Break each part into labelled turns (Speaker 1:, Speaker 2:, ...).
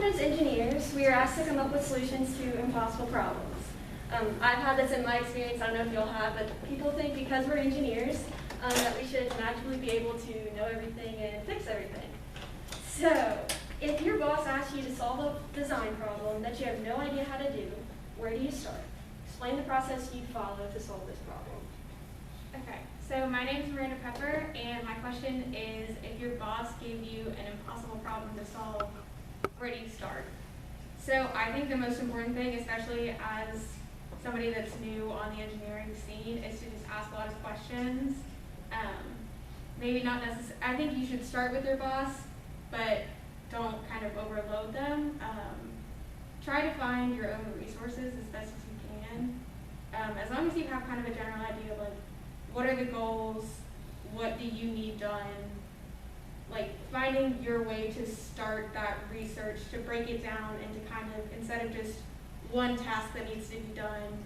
Speaker 1: as engineers, we are asked to come up with solutions to impossible problems. I've had this in my experience, I don't know if you'll have, but people think because we're engineers that we should magically be able to know everything and fix everything. So, if your boss asks you to solve a design problem that you have no idea how to do, where do you start? Explain the process you'd follow to solve this problem.
Speaker 2: Okay, so my name is Miranda Pepper, and my question is, if your boss gave you an impossible problem to solve, where do you start? So I think the most important thing, especially as somebody that's new on the engineering scene, is to just ask a lot of questions. Maybe not necessarily, I think you should start with your boss, but don't kind of overload them. Try to find your own resources as best as you can. As long as you have kind of a general idea of like, what are the goals, what do you need done, like finding your way to start that research, to break it down into kind of, instead of just one task that needs to be done,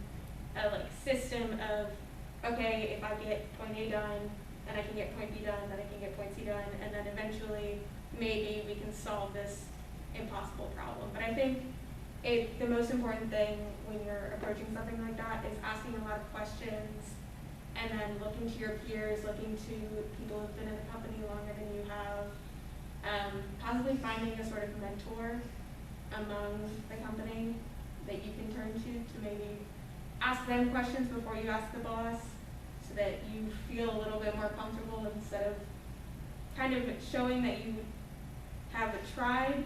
Speaker 2: a like system of, okay, if I get point A done, then I can get point B done, then I can get point C done, and then eventually maybe we can solve this impossible problem. But I think the most important thing when you're approaching something like that is asking a lot of questions, and then looking to your peers, looking to people who've been in the company longer than you have, possibly finding a sort of mentor among the company that you can turn to maybe ask them questions before you ask the boss, so that you feel a little bit more comfortable instead of kind of showing that you have tried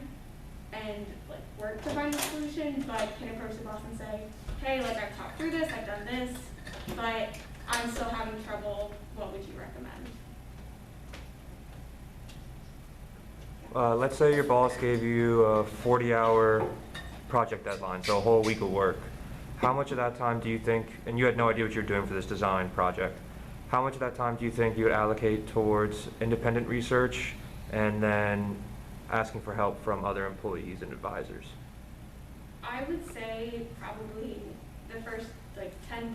Speaker 2: and like work to find a solution, but can approach the boss and say, hey, like I've talked through this, I've done this, but I'm still having trouble, what would you recommend?
Speaker 3: Let's say your boss gave you a 40-hour project deadline, so a whole week of work. How much of that time do you think, and you had no idea what you were doing for this design project, how much of that time do you think you would allocate towards independent research and then asking for help from other employees and advisors?
Speaker 2: I would say probably the first like 10%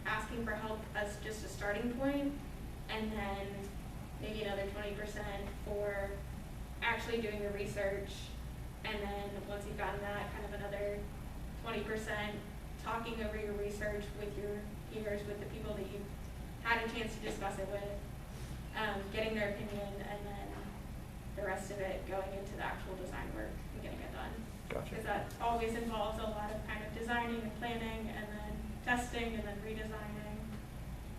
Speaker 2: asking for help as just a starting point, and then maybe another 20% for actually doing your research, and then once you've gotten that, kind of another 20% talking over your research with your peers, with the people that you've had a chance to discuss it with, getting their opinion, and then the rest of it going into the actual design work and getting it done.
Speaker 3: Gotcha.
Speaker 2: Because that always involves a lot of kind of designing and planning, and then testing, and then redesigning.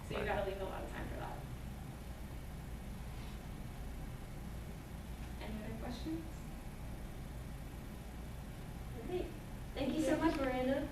Speaker 2: So you got to leave a lot of time for that. Any other questions?
Speaker 1: Great. Thank you so much, Miranda.